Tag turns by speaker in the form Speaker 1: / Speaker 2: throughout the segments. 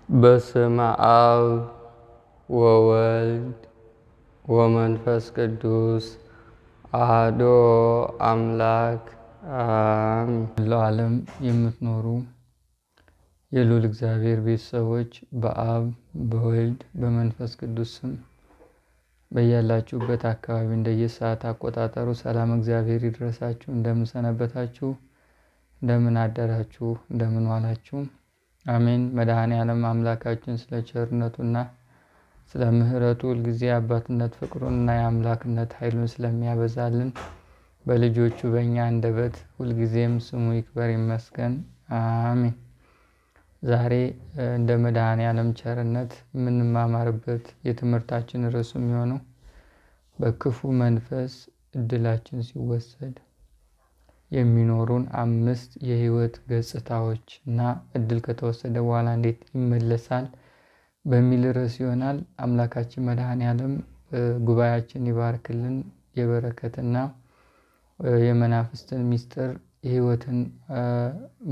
Speaker 1: በስመ አብ ወወልድ ወመንፈስ ቅዱስ አሐዱ አምላክ አሜን። ለዓለም የምትኖሩ የልዑል እግዚአብሔር ቤተሰቦች በአብ በወልድ በመንፈስ ቅዱስ ስም በያላችሁበት አካባቢ እንደየሰዓት አቆጣጠሩ ሰላም እግዚአብሔር ይድረሳችሁ። እንደምን ሰነበታችሁ? እንደምን አደራችሁ? እንደምን ዋላችሁ? አሜን። መድኃኔዓለም አምላካችን ስለ ቸርነቱና ስለ ምሕረቱ ሁልጊዜ አባትነት ፍቅሩንና የአምላክነት ኃይሉን ስለሚያበዛልን በልጆቹ በእኛ አንደበት ሁልጊዜም ስሙ ይክበር ይመስገን። አሜን። ዛሬ እንደ መድኃኔዓለም ቸርነት የምንማማርበት የትምህርታችን ርዕሱ የሚሆነው በክፉ መንፈስ እድላችን ሲወሰድ የሚኖሩን 5 የህይወት ገጽታዎች እና እድል ከተወሰደ በኋላ እንዴት ይመለሳል በሚል ርዕስ ይሆናል። አምላካችን መድኃኔዓለም ጉባኤያችን ይባርክልን። የበረከትና የመናፍስትን ሚስጥር የህይወትን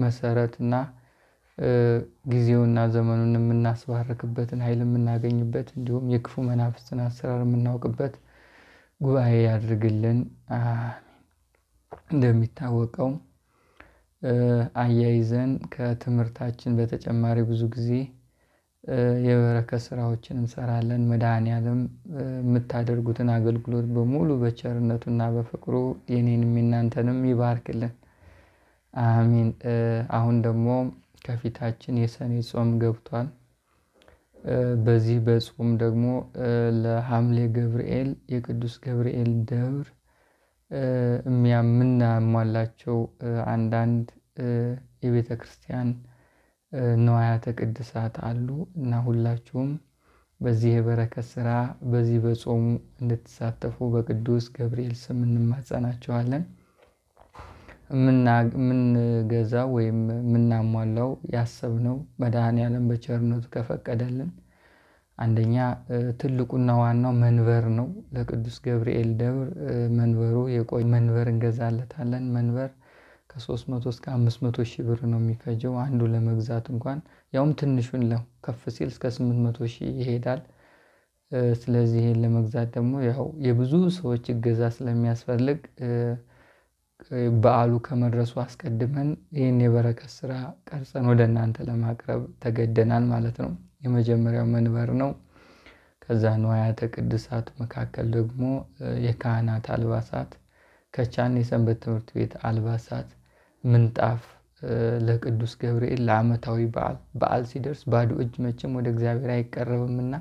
Speaker 1: መሰረትና ጊዜውና ዘመኑን የምናስባርክበትን ኃይል የምናገኝበት እንዲሁም የክፉ መናፍስትን አሰራር የምናውቅበት ጉባኤ ያድርግልን። እንደሚታወቀው አያይዘን ከትምህርታችን በተጨማሪ ብዙ ጊዜ የበረከት ስራዎችን እንሰራለን። መድኃኔዓለም የምታደርጉትን አገልግሎት በሙሉ በቸርነቱና በፍቅሩ የኔንም የናንተንም ይባርክልን። አሜን። አሁን ደግሞ ከፊታችን የሰኔ ጾም ገብቷል። በዚህ በጾም ደግሞ ለሐምሌ ገብርኤል የቅዱስ ገብርኤል ደብር የምናሟላቸው አንዳንድ የቤተ ክርስቲያን ንዋያተ ቅድሳት አሉ እና ሁላችሁም በዚህ የበረከት ስራ በዚህ በጾሙ እንድትሳተፉ በቅዱስ ገብርኤል ስም እንማጸናችኋለን። የምንገዛው ወይም የምናሟላው ያሰብነው መድኃኔዓለም በቸርነቱ ከፈቀደልን አንደኛ ትልቁና ዋናው መንበር ነው። ለቅዱስ ገብርኤል ደብር መንበሩ የቆየ መንበር እንገዛለታለን። መንበር ከ300 እስከ 500 ሺህ ብር ነው የሚፈጀው አንዱ ለመግዛት እንኳን ያውም ትንሹን ነው። ከፍ ሲል እስከ 800 ሺህ ይሄዳል። ስለዚህ ይሄን ለመግዛት ደግሞ ያው የብዙ ሰዎች እገዛ ስለሚያስፈልግ በዓሉ ከመድረሱ አስቀድመን ይህን የበረከት ስራ ቀርጸን ወደ እናንተ ለማቅረብ ተገደናል ማለት ነው። የመጀመሪያው መንበር ነው። ከዛ ንዋያተ ቅድሳት መካከል ደግሞ የካህናት አልባሳት ከቻን የሰንበት ትምህርት ቤት አልባሳት፣ ምንጣፍ ለቅዱስ ገብርኤል ለዓመታዊ በዓል ሲደርስ ባዶ እጅ መቼም ወደ እግዚአብሔር አይቀርብምና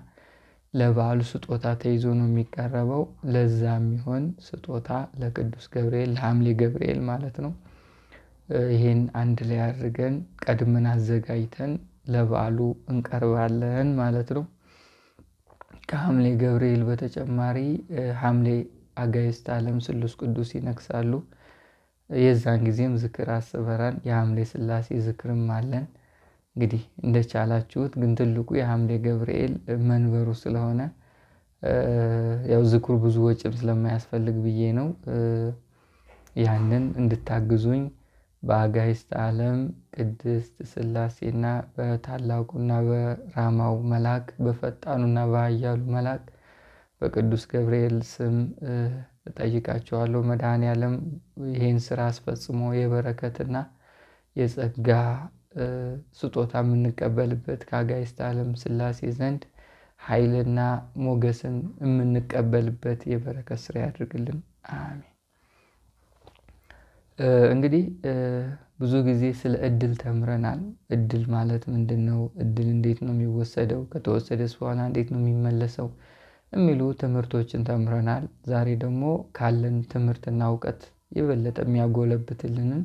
Speaker 1: ለበዓሉ ስጦታ ተይዞ ነው የሚቀርበው። ለዛ የሚሆን ስጦታ ለቅዱስ ገብርኤል ለሐምሌ ገብርኤል ማለት ነው። ይሄን አንድ ላይ አድርገን ቀድመን አዘጋጅተን ለበዓሉ እንቀርባለን ማለት ነው። ከሐምሌ ገብርኤል በተጨማሪ ሐምሌ አጋዕዝተ ዓለም ስሉስ ቅዱስ ይነግሳሉ። የዛን ጊዜም ዝክር አስበናል። የሐምሌ ሥላሴ ዝክርም አለን። እንግዲህ እንደቻላችሁት ግን ትልቁ የሐምሌ ገብርኤል መንበሩ ስለሆነ ያው ዝክሩ ብዙ ወጪም ስለማያስፈልግ ብዬ ነው። ያንን እንድታግዙኝ በአጋዕዝተ ዓለም ቅድስት ሥላሴና በታላቁና በራማው መልአክ በፈጣኑና በኃያሉ መልአክ በቅዱስ ገብርኤል ስም እጠይቃችኋለሁ። መድኃኔዓለም ይሄን ስራ አስፈጽሞ የበረከትና የጸጋ ስጦታ የምንቀበልበት ከአጋዕዝተ ዓለም ሥላሴ ዘንድ ኃይልና ሞገስን የምንቀበልበት የበረከት ስራ ያድርግልን። አሜን። እንግዲህ ብዙ ጊዜ ስለ እድል ተምረናል። እድል ማለት ምንድነው? እድል እንዴት ነው የሚወሰደው? ከተወሰደስ በኋላ እንዴት ነው የሚመለሰው? የሚሉ ትምህርቶችን ተምረናል። ዛሬ ደግሞ ካለን ትምህርትና እውቀት የበለጠ የሚያጎለብትልንን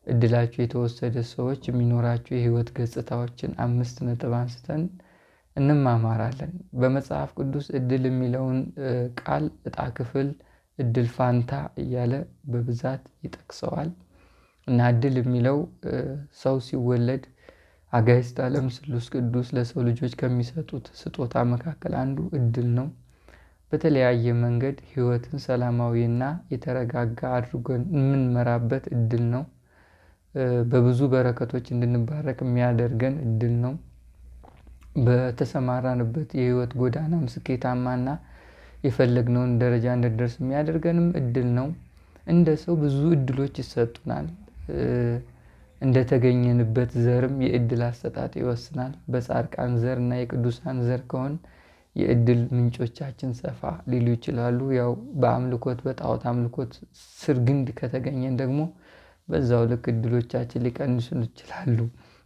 Speaker 1: እድላችሁ የተወሰደ ሰዎች የሚኖራቸው የህይወት ገጽታዎችን 5 ነጥብ አንስተን እንማማራለን። በመጽሐፍ ቅዱስ እድል የሚለውን ቃል ዕጣ ክፍል፣ እድል ፋንታ እያለ በብዛት ይጠቅሰዋል እና እድል የሚለው ሰው ሲወለድ አጋዕዝተ ዓለም ስሉስ ቅዱስ ለሰው ልጆች ከሚሰጡት ስጦታ መካከል አንዱ እድል ነው። በተለያየ መንገድ ህይወትን ሰላማዊና የተረጋጋ አድርገን የምንመራበት እድል ነው። በብዙ በረከቶች እንድንባረክ የሚያደርገን እድል ነው። በተሰማራንበት የህይወት ጎዳናም ስኬታማና የፈለግነውን ደረጃ እንድንደርስ የሚያደርገንም እድል ነው። እንደ ሰው ብዙ እድሎች ይሰጡናል። እንደተገኘንበት ዘርም የእድል አሰጣጥ ይወስናል። በጻድቃን ዘር እና የቅዱሳን ዘር ከሆን የእድል ምንጮቻችን ሰፋ ሊሉ ይችላሉ። ያው በአምልኮት በጣዖት አምልኮት ስር ግንድ ከተገኘን ደግሞ በዛው ልክ እድሎቻችን ሊቀንሱ ይችላሉ።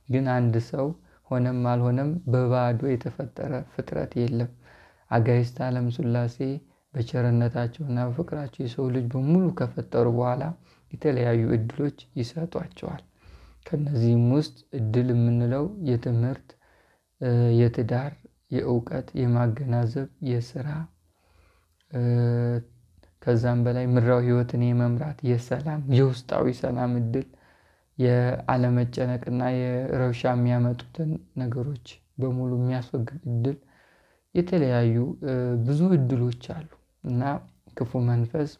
Speaker 1: ግን አንድ ሰው ሆነም አልሆነም በባዶ የተፈጠረ ፍጥረት የለም። አጋዕዝተ ዓለም ሥላሴ በቸርነታቸውና በፍቅራቸው የሰው ልጅ በሙሉ ከፈጠሩ በኋላ የተለያዩ እድሎች ይሰጧቸዋል። ከነዚህም ውስጥ እድል የምንለው የትምህርት፣ የትዳር፣ የእውቀት፣ የማገናዘብ፣ የስራ ከዛም በላይ ምድራዊ ህይወትን የመምራት የሰላም የውስጣዊ ሰላም እድል፣ የአለመጨነቅና የረብሻ የሚያመጡትን ነገሮች በሙሉ የሚያስወግድ እድል፣ የተለያዩ ብዙ እድሎች አሉ እና ክፉ መንፈስ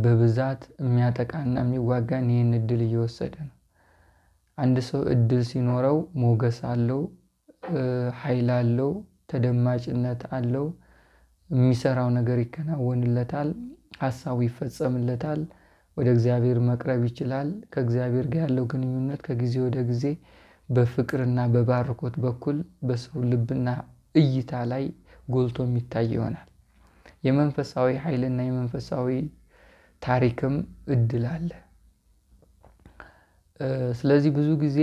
Speaker 1: በብዛት የሚያጠቃና የሚዋጋን ይህን እድል እየወሰደ ነው። አንድ ሰው እድል ሲኖረው ሞገስ አለው፣ ኃይል አለው፣ ተደማጭነት አለው፣ የሚሰራው ነገር ይከናወንለታል፣ ሀሳቡ ይፈጸምለታል፣ ወደ እግዚአብሔር መቅረብ ይችላል። ከእግዚአብሔር ጋር ያለው ግንኙነት ከጊዜ ወደ ጊዜ በፍቅርና በባርኮት በኩል በሰው ልብና እይታ ላይ ጎልቶ የሚታይ ይሆናል። የመንፈሳዊ ኃይልና የመንፈሳዊ ታሪክም እድል አለ። ስለዚህ ብዙ ጊዜ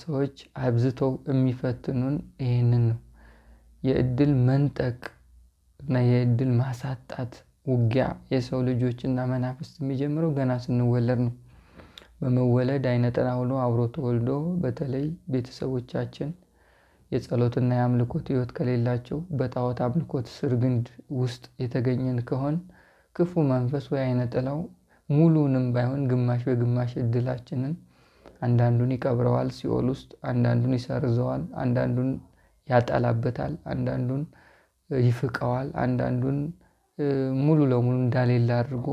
Speaker 1: ሰዎች አብዝተው የሚፈትኑን ይህንን ነው። የእድል መንጠቅ እና የእድል ማሳጣት ውጊያ የሰው ልጆችና መናፍስት የሚጀምረው ገና ስንወለድ ነው። በመወለድ አይነ ጥላ ሆኖ አብሮ ተወልዶ በተለይ ቤተሰቦቻችን የጸሎትና የአምልኮት ህይወት ከሌላቸው በጣዖት አምልኮት ስር ግንድ ውስጥ የተገኘን ከሆን ክፉ መንፈስ ወይ አይነ ጥላው ሙሉንም ባይሆን ግማሽ በግማሽ እድላችንን አንዳንዱን ይቀብረዋል ሲኦል ውስጥ፣ አንዳንዱን ይሰርዘዋል፣ አንዳንዱን ያጠላበታል፣ አንዳንዱን ይፍቀዋል፣ አንዳንዱን ሙሉ ለሙሉ እንዳሌለ አድርጎ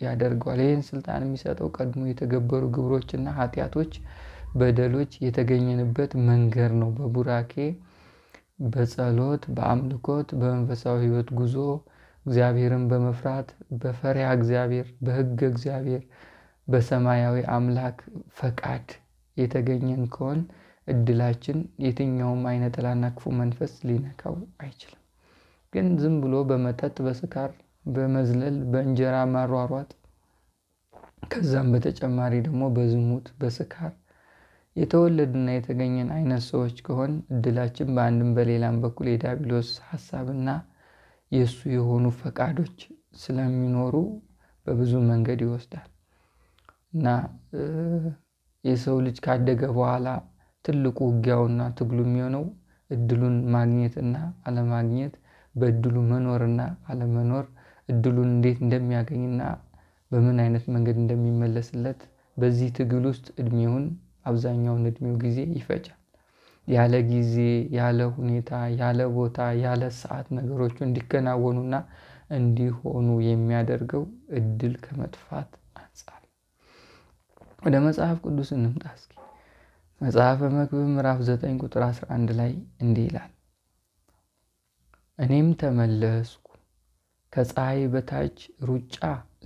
Speaker 1: ያደርገዋል። ይህን ስልጣን የሚሰጠው ቀድሞ የተገበሩ ግብሮችና ኃጢአቶች፣ በደሎች የተገኘንበት መንገድ ነው። በቡራኬ፣ በጸሎት፣ በአምልኮት፣ በመንፈሳዊ ህይወት ጉዞ እግዚአብሔርን በመፍራት በፈሪሃ እግዚአብሔር፣ በህገ እግዚአብሔር፣ በሰማያዊ አምላክ ፈቃድ የተገኘን ከሆን እድላችን የትኛውም አይነ ጥላና ክፉ መንፈስ ሊነካው አይችልም። ግን ዝም ብሎ በመጠጥ፣ በስካር፣ በመዝለል፣ በእንጀራ ማሯሯጥ ከዛም በተጨማሪ ደግሞ በዝሙት፣ በስካር የተወለድና የተገኘን አይነት ሰዎች ከሆን እድላችን በአንድም በሌላም በኩል የዲያብሎስ ሐሳብና የሱ የሆኑ ፈቃዶች ስለሚኖሩ በብዙ መንገድ ይወስዳል እና የሰው ልጅ ካደገ በኋላ ትልቁ ውጊያውና ትግሉ የሚሆነው እድሉን ማግኘትና አለማግኘት፣ በእድሉ መኖርና አለመኖር፣ እድሉን እንዴት እንደሚያገኝና በምን አይነት መንገድ እንደሚመለስለት በዚህ ትግል ውስጥ እድሜውን አብዛኛውን እድሜው ጊዜ ይፈጃል። ያለ ጊዜ፣ ያለ ሁኔታ፣ ያለ ቦታ፣ ያለ ሰዓት ነገሮቹ እንዲከናወኑና እንዲሆኑ የሚያደርገው እድል ከመጥፋት አንፃር። ወደ መጽሐፍ ቅዱስ እንምጣ እስኪ። መጽሐፈ መክብብ ምዕራፍ 9 ቁጥር 11 ላይ እንዲህ ይላል፣ እኔም ተመለስኩ ከፀሐይ በታች ሩጫ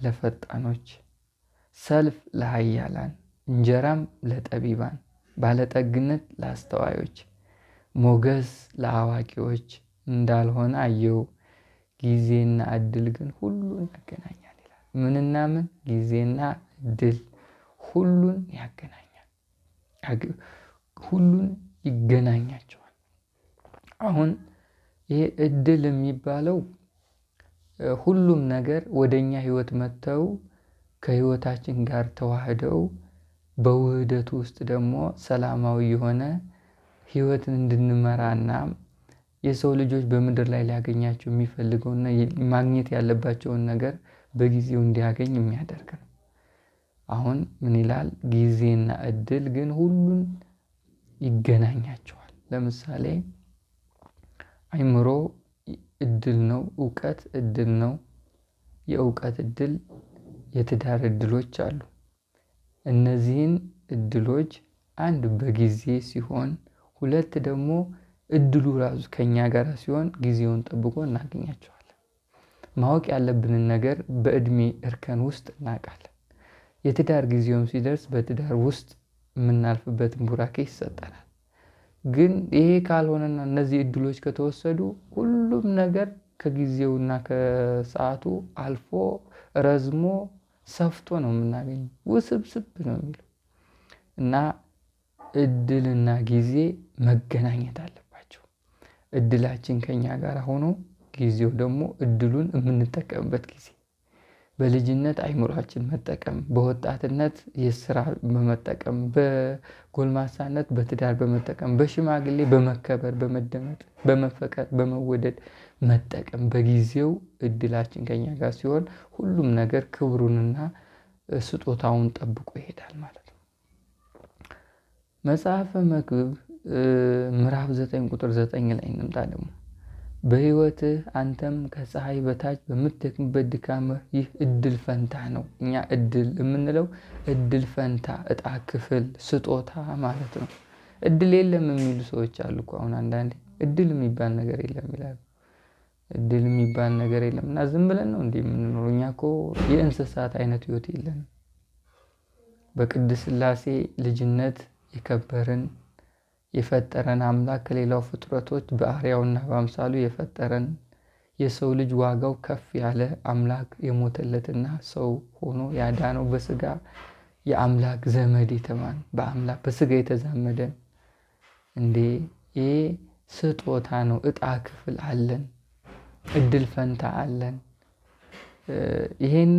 Speaker 1: ለፈጣኖች፣ ሰልፍ ለኃያላን፣ እንጀራም ለጠቢባን፣ ባለጠግነት ለአስተዋዮች፣ ሞገስ ለአዋቂዎች እንዳልሆነ አየሁ። ጊዜና እድል ግን ሁሉን ያገናኛል ይላል። ምንና ምን? ጊዜና እድል ሁሉን ያገናኛል፣ ሁሉን ይገናኛቸዋል። አሁን ይሄ እድል የሚባለው ሁሉም ነገር ወደኛ ህይወት መጥተው ከህይወታችን ጋር ተዋህደው በውህደቱ ውስጥ ደግሞ ሰላማዊ የሆነ ህይወትን እንድንመራና የሰው ልጆች በምድር ላይ ሊያገኛቸው የሚፈልገውና ማግኘት ያለባቸውን ነገር በጊዜው እንዲያገኝ የሚያደርግ ነው። አሁን ምን ይላል? ጊዜና እድል ግን ሁሉን ይገናኛቸዋል። ለምሳሌ አይምሮ እድል ነው፣ እውቀት እድል ነው። የእውቀት እድል፣ የትዳር እድሎች አሉ። እነዚህን እድሎች አንድ በጊዜ ሲሆን ሁለት ደግሞ እድሉ ራሱ ከኛ ጋር ሲሆን ጊዜውን ጠብቆ እናገኛቸዋለን። ማወቅ ያለብንን ነገር በእድሜ እርከን ውስጥ እናውቃለን። የትዳር ጊዜውም ሲደርስ በትዳር ውስጥ የምናልፍበትን ቡራኬ ይሰጠናል። ግን ይሄ ካልሆነና እነዚህ እድሎች ከተወሰዱ ሁሉም ነገር ከጊዜውና ከሰዓቱ አልፎ ረዝሞ ሰፍቶ ነው የምናገኘው። ውስብስብ ነው የሚለው እና እድልና ጊዜ መገናኘት አለባቸው። እድላችን ከኛ ጋር ሆኖ ጊዜው ደግሞ እድሉን የምንጠቀምበት ጊዜ፣ በልጅነት አይምሯችን መጠቀም፣ በወጣትነት የስራ በመጠቀም፣ በጎልማሳነት በትዳር በመጠቀም፣ በሽማግሌ በመከበር፣ በመደመጥ፣ በመፈቀር፣ በመወደድ መጠቀም። በጊዜው እድላችን ከኛ ጋር ሲሆን ሁሉም ነገር ክብሩንና ስጦታውን ጠብቆ ይሄዳል ማለት ነው። መጽሐፈ መክብብ ምዕራፍ 9 ቁጥር 9 ላይ እንምጣ ደግሞ በሕይወትህ አንተም ከፀሐይ በታች በምትደክምበት ድካምህ ይህ እድል ፈንታ ነው። እኛ እድል የምንለው እድል ፈንታ፣ እጣ ክፍል፣ ስጦታ ማለት ነው። እድል የለም የሚሉ ሰዎች አሉ እኮ አሁን አንዳንዴ እድል የሚባል ነገር የለም ይላሉ። እድል የሚባል ነገር የለም እና ዝም ብለን ነው እንዴ የምንኖረው? እኛ እኮ የእንስሳት አይነት ህይወት የለንም። በቅድስት ሥላሴ ልጅነት የከበርን የፈጠረን አምላክ ከሌላው ፍጥረቶች በአርአያውና በአምሳሉ የፈጠረን የሰው ልጅ ዋጋው ከፍ ያለ አምላክ የሞተለትና ሰው ሆኖ ያዳነው በስጋ የአምላክ ዘመድ የተባለ በአምላክ በስጋ የተዛመደን እንዴ ይሄ ስጦታ ነው። እጣ ክፍል አለን፣ እድል ፈንታ አለን። ይሄን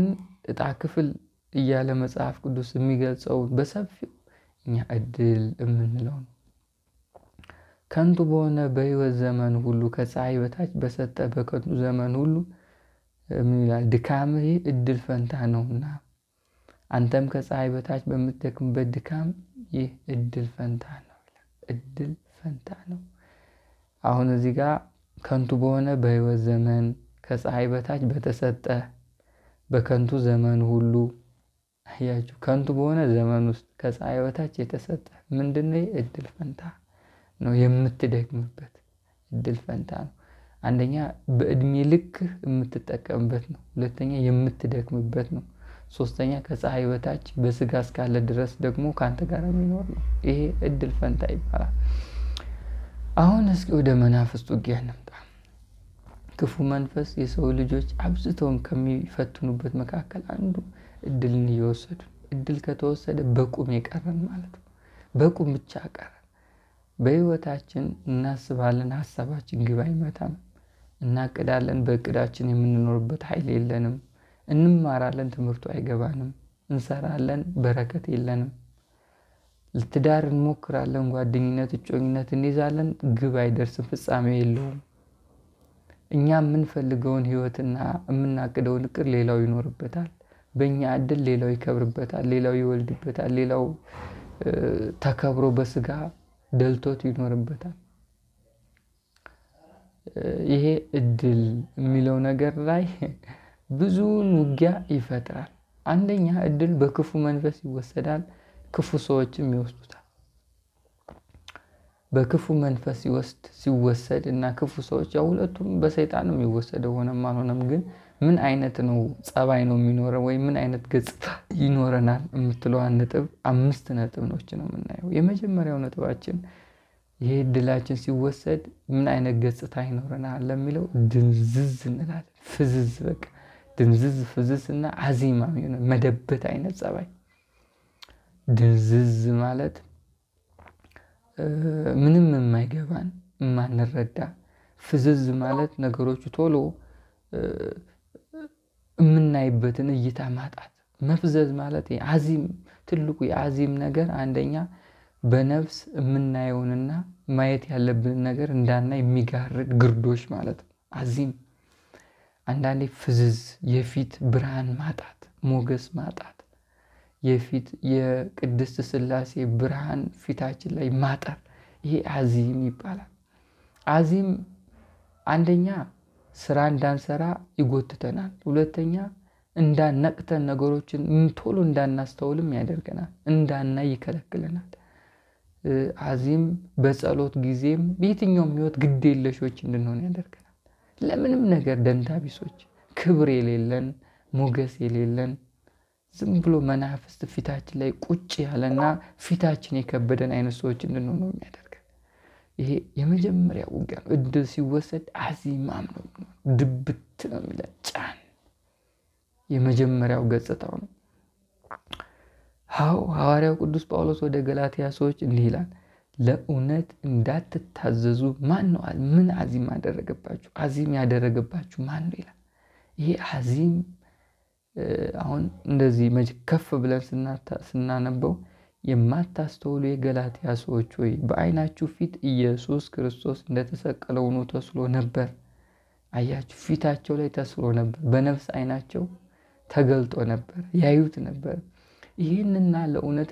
Speaker 1: እጣ ክፍል እያለ መጽሐፍ ቅዱስ የሚገልጸው በሰፊው እኛ እድል የምንለው ነው። ከንቱ በሆነ በሕይወት ዘመን ሁሉ ከፀሐይ በታች በሰጠ በከንቱ ዘመን ሁሉ ምን ይላል? ድካምህ እድል ፈንታ ነውና አንተም ከፀሐይ በታች በምትደክምበት ድካም ይህ እድል ፈንታ ነው። እድል ፈንታ ነው። አሁን እዚህ ጋር ከንቱ በሆነ በሕይወት ዘመን ከፀሐይ በታች በተሰጠ በከንቱ ዘመን ሁሉ አያችሁ፣ ከንቱ በሆነ ዘመን ውስጥ ከፀሐይ በታች የተሰጠ ምንድነው? እድል ፈንታ ነው። የምትደክምበት እድል ፈንታ ነው። አንደኛ በእድሜ ልክ የምትጠቀምበት ነው። ሁለተኛ የምትደክምበት ነው። ሶስተኛ ከፀሐይ በታች በስጋ እስካለ ድረስ ደግሞ ካንተ ጋር የሚኖር ነው። ይሄ እድል ፈንታ ይባላል። አሁን እስኪ ወደ መናፍስት ውጊያ እንምጣ። ክፉ መንፈስ የሰው ልጆች አብዝተውን ከሚፈትኑበት መካከል አንዱ እድልን እየወሰዱ፣ እድል ከተወሰደ በቁም የቀረን ማለት ነው። በቁም ብቻ ቀረ። በሕይወታችን እናስባለን፣ ሀሳባችን ግብ አይመታም። እናቅዳለን፣ በእቅዳችን የምንኖርበት ኃይል የለንም። እንማራለን፣ ትምህርቱ አይገባንም። እንሰራለን፣ በረከት የለንም። ለትዳር እንሞክራለን፣ ጓደኝነት፣ እጮኝነት እንይዛለን፣ ግብ አይደርስም፣ ፍጻሜ የለውም። እኛ የምንፈልገውን ህይወትና የምናቅደውን እቅድ ሌላው ይኖርበታል። በእኛ እድል ሌላው ይከብርበታል፣ ሌላው ይወልድበታል፣ ሌላው ተከብሮ በስጋ ደልቶት ይኖርበታል። ይሄ እድል የሚለው ነገር ላይ ብዙውን ውጊያ ይፈጥራል። አንደኛ እድል በክፉ መንፈስ ይወሰዳል፣ ክፉ ሰዎችም ይወስዱታል። በክፉ መንፈስ ሲወሰድ እና ክፉ ሰዎች ያው ሁለቱም በሰይጣን ነው የሚወሰደው። ሆነም አልሆነም ግን ምን አይነት ነው ጸባይ ነው የሚኖረው ወይ ምን አይነት ገጽታ ይኖረናል የምትለዋን ነጥብ 5 ነጥቦች ነው የምናየው። የመጀመሪያው ነጥባችን ይሄ እድላችን ሲወሰድ ምን አይነት ገጽታ ይኖረናል ለሚለው ድንዝዝ እንላለን። ፍዝዝ በቃ ድንዝዝ ፍዝዝና አዚማም የሆነ መደበት አይነት ጸባይ። ድንዝዝ ማለት ምንም የማይገባን የማንረዳ፣ ፍዝዝ ማለት ነገሮቹ ቶሎ የምናይበትን እይታ ማጣት። መፍዘዝ ማለት አዚም ትልቁ የአዚም ነገር አንደኛ በነፍስ የምናየውንና ማየት ያለብንን ነገር እንዳናይ የሚጋርድ ግርዶሽ ማለት ነው አዚም። አንዳንዴ ፍዝዝ የፊት ብርሃን ማጣት፣ ሞገስ ማጣት፣ የፊት የቅድስት ሥላሴ ብርሃን ፊታችን ላይ ማጠር፣ ይሄ አዚም ይባላል። አዚም አንደኛ ስራ እንዳንሰራ ይጎትተናል። ሁለተኛ እንዳንነቅተን ነገሮችን ቶሎ እንዳናስተውልም ያደርገናል፣ እንዳናይ ይከለክለናል። አዚም በጸሎት ጊዜም በየትኛውም ህይወት ግድ የለሾች እንድንሆን ያደርገናል። ለምንም ነገር ደንታቢሶች፣ ክብር የሌለን፣ ሞገስ የሌለን፣ ዝም ብሎ መናፍስት ፊታችን ላይ ቁጭ ያለና ፊታችን የከበደን አይነት ሰዎች እንድንሆን ነው የሚያደርገን። ይሄ የመጀመሪያው ውጊያ ነው። እድል ሲወሰድ አዚማም ነው፣ ድብት ነው የሚለን፣ ጫን። የመጀመሪያው ገጽታው ነው። ሐዋርያው ቅዱስ ጳውሎስ ወደ ገላትያ ሰዎች እንዲህ ይላል፣ ለእውነት እንዳትታዘዙ ማን ነው? ምን አዚም አደረገባችሁ? አዚም ያደረገባችሁ ማን ነው ይላል። ይሄ አዚም አሁን እንደዚህ ከፍ ብለን ስናነበው የማታስተውሉ የገላትያ ሰዎች ሆይ በዓይናችሁ ፊት ኢየሱስ ክርስቶስ እንደተሰቀለ ሆኖ ተስሎ ነበር። አያችሁ፣ ፊታቸው ላይ ተስሎ ነበር። በነፍስ ዓይናቸው ተገልጦ ነበር፣ ያዩት ነበር። ይህንና ለእውነት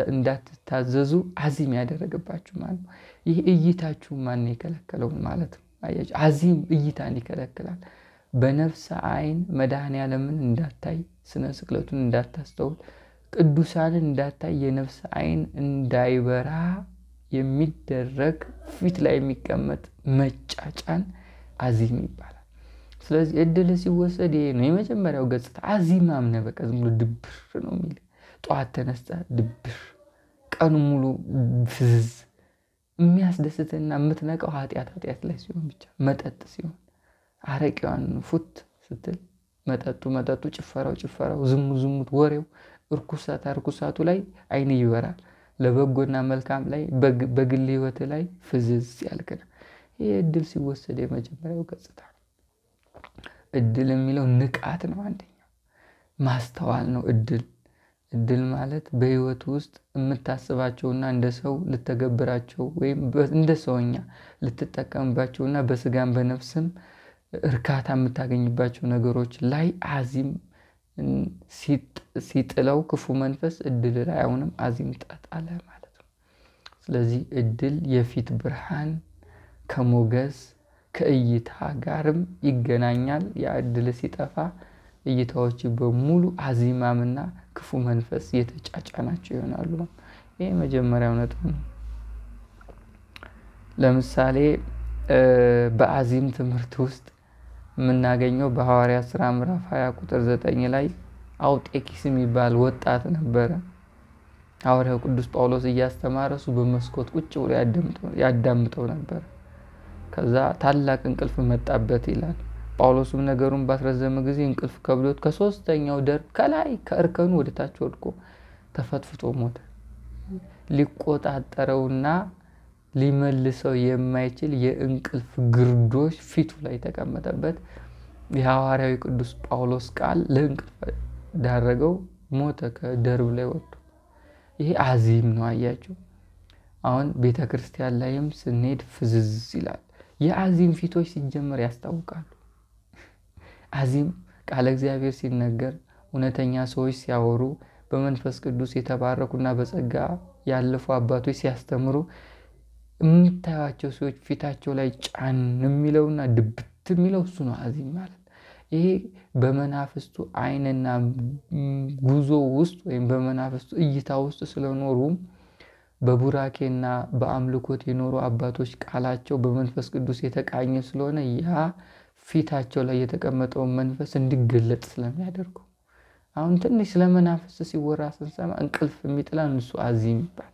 Speaker 1: እንዳትታዘዙ አዚም ያደረገባችሁ ማን ነው? ይህ እይታችሁ ማን የከለከለው ማለት ነው። አያችሁ፣ አዚም እይታን ይከለክላል። በነፍስ ዓይን መድኃኔዓለምን እንዳታይ፣ ስነ ስቅለቱን እንዳታስተውል፣ ቅዱሳንን እንዳታይ፣ የነፍስ ዓይን እንዳይበራ የሚደረግ ፊት ላይ የሚቀመጥ መጫጫን አዚም ይባላል። ስለዚህ እድል ሲወሰድ ይሄ ነው የመጀመሪያው ገጽታ። አዚማም ነው። በቃ ዝም ብሎ ድብር ነው የሚል። ጠዋት ተነስታ ድብር፣ ቀኑ ሙሉ ፍዝዝ። የሚያስደስትና የምትነቀው ኃጢአት ላይ ሲሆን ብቻ፣ መጠጥ ሲሆን፣ አረቂዋን ፉት ስትል መጠጡ፣ ጭፈራው፣ ዝሙት፣ ወሬው፣ እርኩሳቱ ላይ አይን ይበራል። ለበጎና መልካም ላይ በግል ህይወት ላይ ፍዝዝ ያልከና ይሄ እድል ሲወሰድ የመጀመሪያው ገጽታ ነው። እድል የሚለው ንቃት ነው። አንደኛው ማስተዋል ነው። እድል ማለት በህይወት ውስጥ የምታስባቸውና እንደ ሰው ልተገብራቸው ወይም እንደ ሰውኛ ልትጠቀምባቸውና በስጋም በነፍስም እርካታ የምታገኝባቸው ነገሮች ላይ አዚም ሲጥለው ክፉ መንፈስ እድል ላይ አሁንም አዚም ጣጣለ ማለት ነው። ስለዚህ እድል የፊት ብርሃን ከሞገስ ከእይታ ጋርም ይገናኛል። ያ እድል ሲጠፋ እይታዎች በሙሉ አዚማምና ክፉ መንፈስ የተጫጫናቸው ይሆናሉ። ይሄ መጀመሪያው ነጥብ ነው። ለምሳሌ በአዚም ትምህርት ውስጥ የምናገኘው በሐዋርያት ሥራ ምዕራፍ 20 ቁጥር 9 ላይ አውጤኪስ የሚባል ወጣት ነበረ። ሐዋርያው ቅዱስ ጳውሎስ እያስተማረ እሱ በመስኮት ቁጭ ብሎ ያዳምጠው ነበር። ከዛ ታላቅ እንቅልፍ መጣበት ይላል። ጳውሎስም ነገሩን ባስረዘመ ጊዜ እንቅልፍ ከብዶት ከሶስተኛው ደርብ ከላይ ከእርከኑ ወደ ታች ወድቆ ተፈትፍቶ ሞተ። ሊቆጣጠረውና ሊመልሰው የማይችል የእንቅልፍ ግርዶሽ ፊቱ ላይ ተቀመጠበት። የሐዋርያው ቅዱስ ጳውሎስ ቃል ለእንቅልፍ ዳረገው፣ ሞተ ከደርብ ላይ ወጥቶ። ይሄ አዚም ነው። አያችሁ፣ አሁን ቤተክርስቲያን ላይም ስንሄድ ፍዝዝ ይላል። የአዚም ፊቶች ሲጀመር ያስታውቃሉ። አዚም ቃለ እግዚአብሔር ሲነገር፣ እውነተኛ ሰዎች ሲያወሩ፣ በመንፈስ ቅዱስ የተባረኩና በጸጋ ያለፉ አባቶች ሲያስተምሩ የምታዩቸው ሰዎች ፊታቸው ላይ ጫን የሚለውና ድብት የሚለው እሱ ነው አዚም ማለት። ይሄ በመናፍስቱ ዓይንና ጉዞ ውስጥ ወይም በመናፍስቱ እይታ ውስጥ ስለኖሩ በቡራኬና በአምልኮት የኖሩ አባቶች ቃላቸው በመንፈስ ቅዱስ የተቃኘ ስለሆነ ያ ፊታቸው ላይ የተቀመጠውን መንፈስ እንዲገለጥ ስለሚያደርጉ፣ አሁን ትንሽ ስለመናፍስት ሲወራ ስንሰማ እንቅልፍ የሚጥላን እሱ አዚም ይባላል።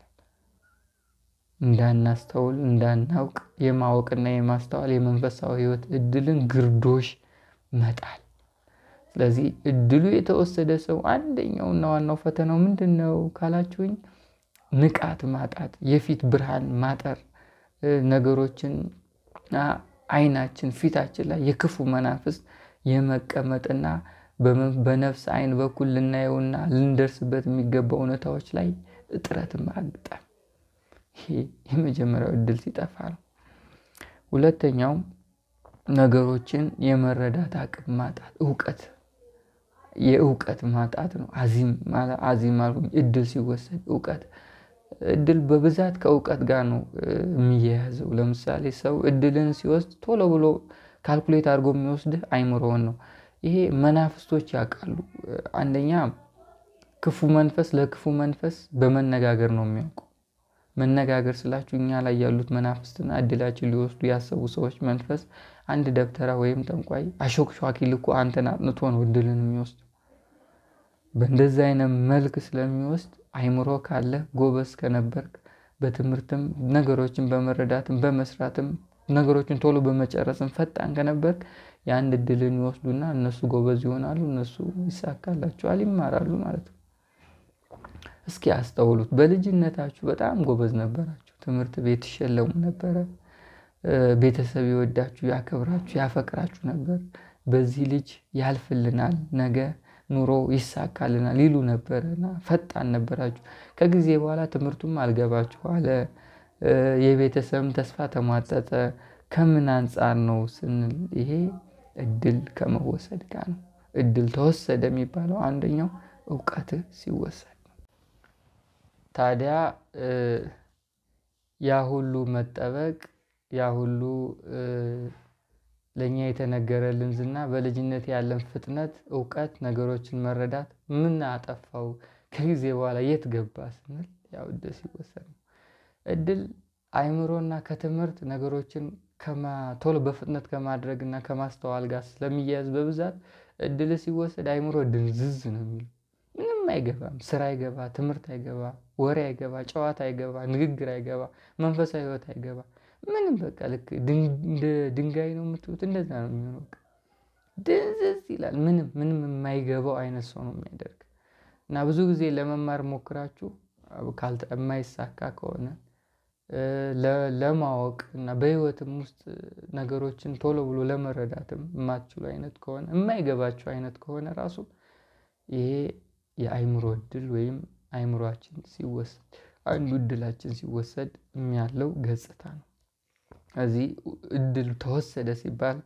Speaker 1: እንዳናስተውል እንዳናውቅ የማወቅና የማስተዋል የመንፈሳዊ ህይወት እድልን ግርዶሽ መጣል። ስለዚህ እድሉ የተወሰደ ሰው አንደኛውና ዋናው ፈተናው ምንድነው ካላችሁኝ፣ ንቃት ማጣት፣ የፊት ብርሃን ማጠር፣ ነገሮችን አይናችን ፊታችን ላይ የክፉ መናፍስ የመቀመጥና በነፍስ ዓይን በኩል ልናየውና ልንደርስበት የሚገባው እውነታዎች ላይ እጥረት ማግጠም። ይሄ የመጀመሪያው እድል ሲጠፋ ነው። ሁለተኛው ነገሮችን የመረዳት አቅም ማጣት፣ የእውቀት ማጣት ነው። አዚም ማለት እድል ሲወሰድ እድል በብዛት ከእውቀት ጋር ነው የሚያያዘው። ለምሳሌ ሰው እድልን ሲወስድ ቶሎ ብሎ ካልኩሌት አድርጎ የሚወስድህ አይምሮውን ነው። ይሄ መናፍስቶች ያውቃሉ። አንደኛ ክፉ መንፈስ ለክፉ መንፈስ በመነጋገር ነው የሚያውቁ። መነጋገር ስላችሁ እኛ ላይ ያሉት መናፍስትና እድላችን ሊወስዱ ያሰቡ ሰዎች መንፈስ አንድ ደብተራ ወይም ጠንቋይ አሾክሿኪ ልኮ አንተን አጥንቶ ነው እድልን የሚወስድ። በእንደዚህ አይነት መልክ ስለሚወስድ አይምሮ ካለ ጎበዝ ከነበርክ በትምህርትም ነገሮችን በመረዳትም በመስራትም ነገሮችን ቶሎ በመጨረስም ፈጣን ከነበርክ ያን እድልን ይወስዱና እነሱ ጎበዝ ይሆናሉ፣ እነሱ ይሳካላቸዋል፣ ይማራሉ ማለት ነው። እስኪ አስተውሉት። በልጅነታችሁ በጣም ጎበዝ ነበራችሁ፣ ትምህርት ቤት ይሸለሙ ነበረ፣ ቤተሰብ ይወዳችሁ፣ ያከብራችሁ፣ ያፈቅራችሁ ነበር። በዚህ ልጅ ያልፍልናል፣ ነገ ኑሮ ይሳካልናል ይሉ ነበርና ፈጣን ነበራችሁ። ከጊዜ በኋላ ትምህርቱም አልገባችሁ አለ፣ የቤተሰብም ተስፋ ተሟጠጠ። ከምን አንፃር ነው ስንል ይሄ እድል ከመወሰድ ጋር ነው። እድል ተወሰደ የሚባለው አንደኛው እውቀት ሲወሰድ። ታዲያ ያ ሁሉ መጠበቅ ያ ሁሉ ለኛ የተነገረልን ዝና በልጅነት ያለን ፍጥነት እውቀት ነገሮችን መረዳት ምን አጠፋው ከጊዜ በኋላ የት ገባ ስንል ያው እድል ሲወሰድ ነው። እድል አይምሮና ከትምህርት ነገሮችን ቶሎ በፍጥነት ከማድረግና ከማስተዋል ጋር ስለሚያያዝ በብዛት እድል ሲወሰድ አይምሮ ድንዝዝ ነው የሚለው። ምንም አይገባም፣ ስራ አይገባ፣ ትምህርት አይገባ፣ ወሬ አይገባ፣ ጨዋታ አይገባ፣ ንግግር አይገባ፣ መንፈሳዊ ህይወት አይገባ። ምንም በቃ ልክ ድንጋይ ነው የምትሉት እንደዛ ነው የሚሆነው። ድንዝዝ ይላል። ምንም የማይገባው አይነት ሰው ነው የሚያደርግ። እና ብዙ ጊዜ ለመማር ሞክራችሁ የማይሳካ ከሆነ ለማወቅ እና በህይወትም ውስጥ ነገሮችን ቶሎ ብሎ ለመረዳትም የማትችሉ አይነት ከሆነ የማይገባችሁ አይነት ከሆነ ራሱ ይሄ የአይምሮ እድል ወይም አይምሮአችን ሲወሰድ አንዱ እድላችን ሲወሰድ ያለው ገጽታ ነው። እዚህ እድል ተወሰደ ሲባል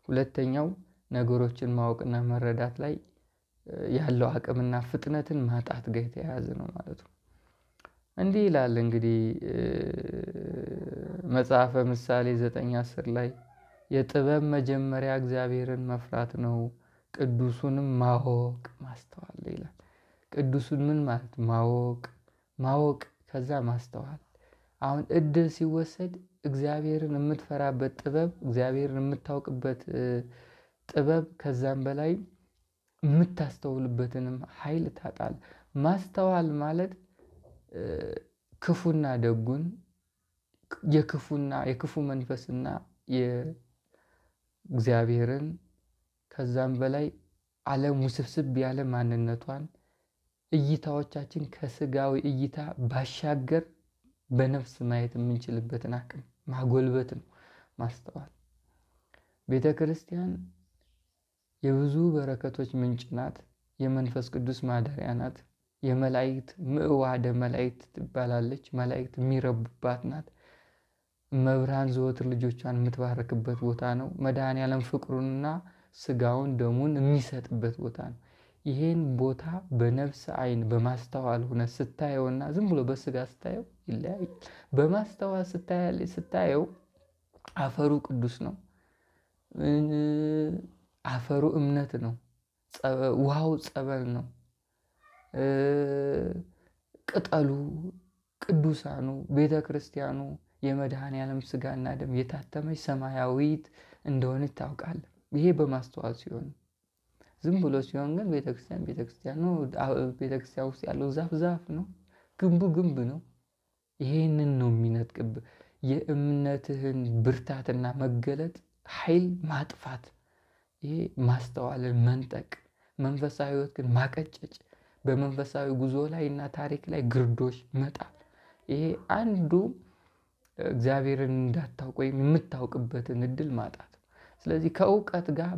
Speaker 1: ሁለተኛው ነገሮችን ማወቅና መረዳት ላይ ያለው አቅምና ፍጥነትን ማጣት ጋር የተያያዘ ነው ማለት ነው። እንዲህ ይላል እንግዲህ መጽሐፈ ምሳሌ 9:10 ላይ የጥበብ መጀመሪያ እግዚአብሔርን መፍራት ነው፣ ቅዱሱንም ማወቅ ማስተዋል ይላል። ቅዱሱን ምን ማለት ማወቅ ከዛ ማስተዋል። አሁን እድል ሲወሰድ እግዚአብሔርን የምትፈራበት ጥበብ፣ እግዚአብሔርን የምታውቅበት ጥበብ፣ ከዛም በላይ የምታስተውልበትንም ኃይል ታጣል። ማስተዋል ማለት ክፉና ደጉን የክፉ መንፈስና የእግዚአብሔርን ከዛም በላይ ዓለም ውስብስብ ያለ ማንነቷን እይታዎቻችን ከስጋዊ እይታ ባሻገር በነፍስ ማየት የምንችልበትን አቅም ማጎልበት ነው ማስተዋል። ቤተ ክርስቲያን የብዙ በረከቶች ምንጭ ናት። የመንፈስ ቅዱስ ማደሪያ ናት። የመላእክት ምዕዋደ መላእክት ትባላለች። መላእክት የሚረቡባት ናት። መብርሃን ዘወትር ልጆቿን የምትባረክበት ቦታ ነው። መድኃኔዓለም ፍቅሩንና ስጋውን ደሙን የሚሰጥበት ቦታ ነው። ይሄን ቦታ በነፍስ አይን በማስተዋል ሆነ ስታየውና ዝም ብሎ በስጋ ስታየው ይለያያል። በማስተዋል ስታየው አፈሩ ቅዱስ ነው። አፈሩ እምነት ነው። ውሃው ጸበል ነው። ቅጠሉ ቅዱሳኑ ቤተ ክርስቲያኑ የመድኃኔዓለም ስጋና ደም የታተመች ሰማያዊት እንደሆነች ታውቃለህ። ይሄ በማስተዋል ሲሆን፣ ዝም ብሎ ሲሆን ግን ቤተክርስቲያን ነው። ቤተክርስቲያን ውስጥ ያለው ዛፍ ነው፣ ግንብ ነው። ይሄንን ነው የሚነጥቅብህ። የእምነትህን ብርታትና መገለጥ ኃይል ማጥፋት፣ ይሄ ማስተዋልን መንጠቅ፣ መንፈሳዊ ህይወት ግን ማቀጨጭ፣ በመንፈሳዊ ጉዞ ላይ እና ታሪክ ላይ ግርዶሽ መጣል። ይሄ አንዱ እግዚአብሔርን እንዳታውቅ ወይም የምታውቅበትን እድል ማጣት። ስለዚህ ከእውቀት ጋር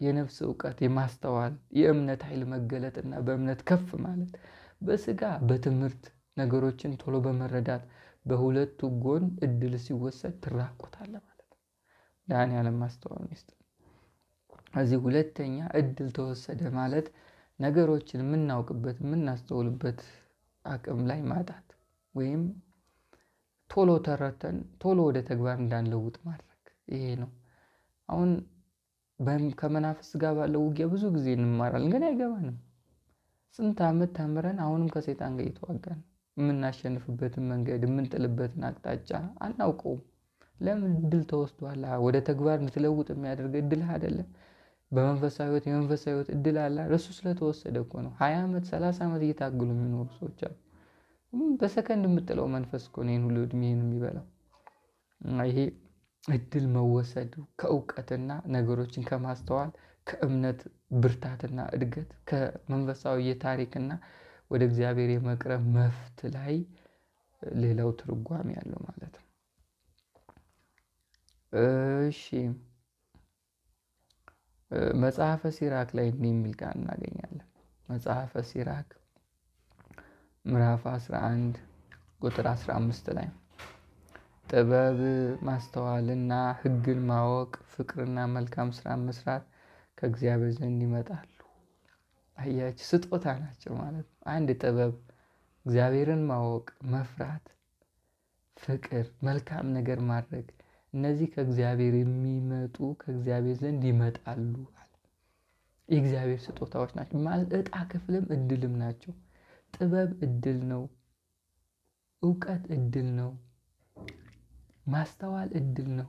Speaker 1: የነፍስ እውቀት የማስተዋል የእምነት ኃይል መገለጥና በእምነት ከፍ ማለት፣ በስጋ በትምህርት ነገሮችን ቶሎ በመረዳት በሁለቱ ጎን እድል ሲወሰድ ትራቆታለህ ማለት ነው። መድኃኔዓለም ማስተዋልን ይስጥ። እዚህ ሁለተኛ እድል ተወሰደ ማለት ነገሮችን የምናውቅበት የምናስተውልበት አቅም ላይ ማጣት ወይም ቶሎ ተረተን ቶሎ ወደ ተግባር እንዳንለውጥ ማድረግ። ይሄ ነው አሁን ከመናፍስ ጋር ባለው ውጊያ ብዙ ጊዜ እንማራለን፣ ግን አይገባንም። ስንት ዓመት ተምረን አሁንም ከሰይጣን ጋር እየተዋጋን። የምናሸንፍበትን መንገድ የምንጥልበትን አቅጣጫ አናውቀውም። ለምን? እድል ተወስዷል። ወደ ተግባር እንድትለውጥ የሚያደርግ እድል አይደለም። በመንፈሳዊ ህይወት የመንፈሳዊ ህይወት እድል አለ። እሱ ስለተወሰደ እኮ ነው 20 ዓመት 30 ዓመት እየታገሉ የሚኖሩ ሰዎች አሉ። በሰከንድ የምጥለው መንፈስ እኮ ነው ይሄን ሁሉ እድሜን የሚበላው። ይሄ እድል መወሰድ ከእውቀትና ነገሮችን ከማስተዋል ከእምነት ብርታትና እድገት ከመንፈሳዊ የታሪክና ወደ እግዚአብሔር የመቅረብ መፍት ላይ ሌላው ትርጓሜ ያለው ማለት ነው። እሺ መጽሐፈ ሲራክ ላይ እንዲህ የሚል ቃል እናገኛለን። መጽሐፈ ሲራክ ምዕራፍ 11 ቁጥር 15 ላይ ጥበብ ማስተዋልና ሕግን ማወቅ ፍቅርና መልካም ስራ መስራት ከእግዚአብሔር ዘንድ ይመጣሉ። አያችሁ ስጦታ ናቸው ማለት ነው። አንድ ጥበብ እግዚአብሔርን ማወቅ፣ መፍራት፣ ፍቅር፣ መልካም ነገር ማድረግ እነዚህ ከእግዚአብሔር የሚመጡ ከእግዚአብሔር ዘንድ ይመጣሉ። የእግዚአብሔር ስጦታዎች ናቸው ማለት ዕጣ ክፍልም እድልም ናቸው። ጥበብ እድል ነው። እውቀት እድል ነው። ማስተዋል እድል ነው።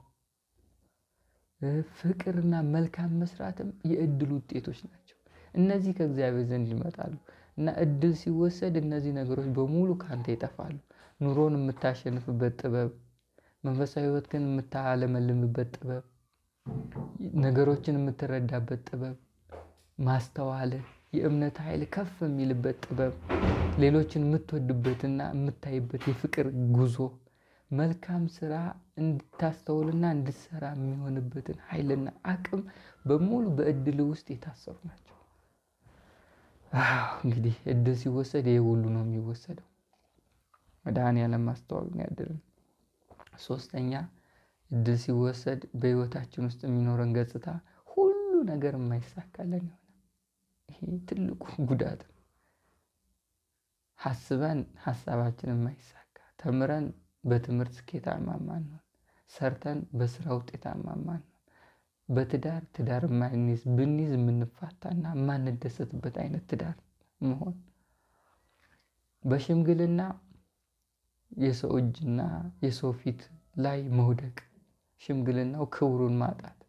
Speaker 1: ፍቅርና መልካም መስራትም የእድል ውጤቶች ናቸው። እነዚህ ከእግዚአብሔር ዘንድ ይመጣሉ እና እድል ሲወሰድ እነዚህ ነገሮች በሙሉ ካንተ ይጠፋሉ። ኑሮን የምታሸንፍበት ጥበብ፣ መንፈሳዊ ህይወትን የምታለመልምበት ጥበብ፣ ነገሮችን የምትረዳበት ጥበብ፣ ማስተዋል፣ የእምነት ኃይል ከፍ የሚልበት ጥበብ፣ ሌሎችን የምትወድበትና የምታይበት የፍቅር ጉዞ፣ መልካም ስራ እንድታስተውልና እንድትሰራ የሚሆንበትን ኃይልና አቅም በሙሉ በእድል ውስጥ የታሰሩ ናቸው። እንግዲህ እድል ሲወሰድ ይሄ ሁሉ ነው የሚወሰደው። መድኃኔዓለም ማስተዋሉን ያድልን። ሶስተኛ እድል ሲወሰድ በህይወታችን ውስጥ የሚኖረን ገጽታ ሁሉ ነገር የማይሳካለን ይሆናል። ይሄ ትልቁ ጉዳት ነው። ሐስበን ሐሳባችን የማይሳካ፣ ተምረን በትምህርት ስኬታማ ማንሆን፣ ሰርተን በስራ ውጤታማ ማንሆን፣ በትዳር ትዳር የማንይዝ ብንይዝ የምንፋታና የማንደሰትበት አይነት ትዳር መሆን፣ በሽምግልና የሰው እጅና የሰው ፊት ላይ መውደቅ፣ ሽምግልናው ክብሩን ማጣት፣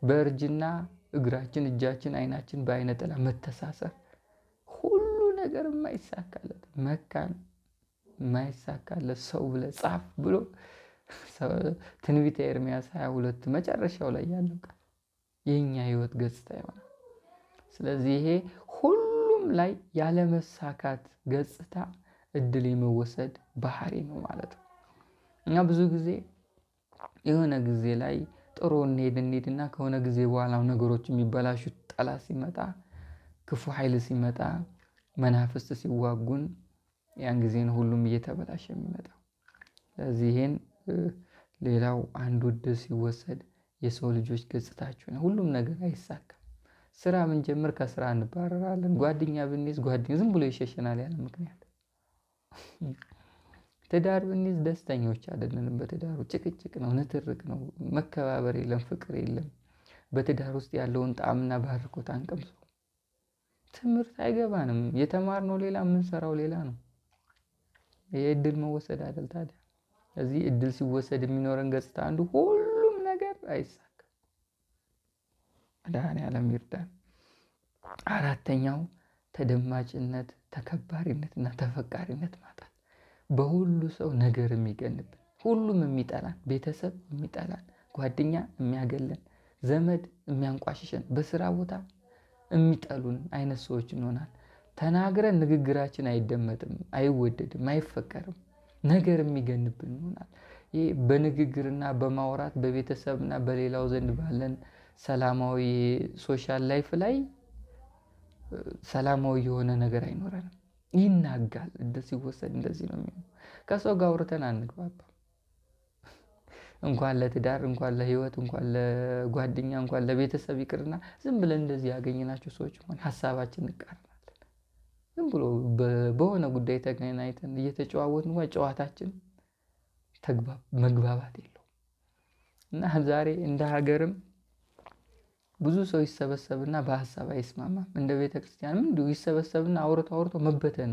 Speaker 1: በእርጅና እግራችን እጃችን አይናችን በአይነ ጥላ መተሳሰር፣ ሁሉ ነገር የማይሳካለት መካን የማይሳካለት ሰው ብለህ ጻፍ ብሎ ትንቢተ ኤርምያስ 22 መጨረሻው ላይ ያለው ቃል የኛ ህይወት ገጽታ ይሆናል። ስለዚህ ይሄ ሁሉም ላይ ያለመሳካት ገጽታ እድል የመወሰድ ባህሪ ነው ማለት ነው። እና ብዙ ጊዜ የሆነ ጊዜ ላይ ጥሩ እንሄድና ከሆነ ጊዜ በኋላ ነገሮች የሚበላሹት ጠላት ሲመጣ፣ ክፉ ኃይል ሲመጣ፣ መናፍስት ሲዋጉን ያን ጊዜ ነው ሁሉም እየተበላሸ የሚመጣው። ስለዚህ ይሄን ሌላው አንዱ እድል ሲወሰድ የሰው ልጆች ገጽታቸው ነው። ሁሉም ነገር አይሳካም። ስራ ብንጀምር ከስራ እንባረራለን። ጓደኛ ብንይዝ ጓደኛ ዝም ብሎ ይሸሸናል ያለ ምክንያት። ትዳር ብንይዝ ደስተኞች አይደለንም። በትዳሩ ጭቅጭቅ ነው፣ ንትርክ ነው፣ መከባበር የለም፣ ፍቅር የለም። በትዳር ውስጥ ያለውን ጣዕምና ባርኮት አንቀምሰው። ትምህርት አይገባንም። የተማርነው ሌላ የምንሰራው ሌላ ነው። ይሄ እድል መወሰድ አይደል ታዲያ? እዚህ እድል ሲወሰድ የሚኖረን ገጽታ አንዱ ሁሉም ነገር አይሳካም። መድኃኔዓለም ይርዳን። አራተኛው ተደማጭነት፣ ተከባሪነትና ተፈቃሪነት ማጣት። በሁሉ ሰው ነገር የሚገንብን፣ ሁሉም የሚጠላን፣ ቤተሰብ የሚጠላን፣ ጓደኛ የሚያገለን፣ ዘመድ የሚያንቋሽሸን፣ በስራ ቦታ የሚጠሉን አይነት ሰዎች እንሆናል። ተናግረን ንግግራችን አይደመጥም፣ አይወደድም፣ አይፈቀርም። ነገር የሚገንብን ይሆናል። ይህ በንግግርና በማውራት በቤተሰብና በሌላው ዘንድ ባለን ሰላማዊ ሶሻል ላይፍ ላይ ሰላማዊ የሆነ ነገር አይኖረንም። ይናጋል። እድል ሲወሰድ እንደዚህ ነው የሚሆነው። ከሰው ጋር አውርተን አንግባባም። እንኳን ለትዳር፣ እንኳን ለህይወት፣ እንኳን ለጓደኛ፣ እንኳን ለቤተሰብ ይቅርና ዝም ብለን እንደዚህ ያገኘናቸው ሰዎች እንኳን ሀሳባችን እንቃረናለን። ዝም ብሎ በሆነ ጉዳይ ተገናኝተን እየተጨዋወትን እንኳን ጨዋታችን መግባባት የለውም። እና ዛሬ እንደ ሀገርም ብዙ ሰው ይሰበሰብና በሀሳብ አይስማማም። እንደ ቤተክርስቲያንም እንዲሁ ይሰበሰብና አውርቶ መበተን።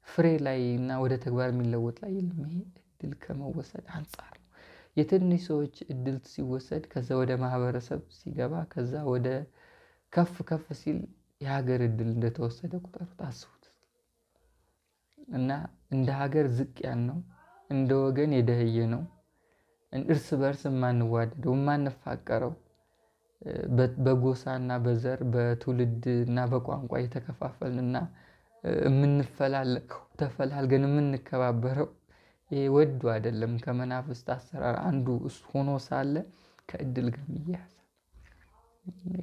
Speaker 1: ፍሬ ላይ እና ወደ ተግባር የሚለወጥ ላይ የለም። ይሄ እድል ከመወሰድ አንጻር ነው። የትንሽ ሰዎች እድል ሲወሰድ ከዛ ወደ ማህበረሰብ ሲገባ ከዛ ወደ ከፍ ከፍ ሲል የሀገር እድል እንደተወሰደ ቁጠሩት፣ አስቡት። እና እንደ ሀገር ዝቅ ያልነው እንደ ወገን የደህየ ነው። እርስ በርስ የማንዋደደው የማንፋቀረው በጎሳና በዘር በትውልድና በቋንቋ የተከፋፈልንና የምንፈላለገው ተፈላልገን የምንከባበረው ይሄ ወዶ አይደለም። ከመናፍስት አሰራር አንዱ እሱ ሆኖ ሳለ ከእድል ጋር የሚያያዝ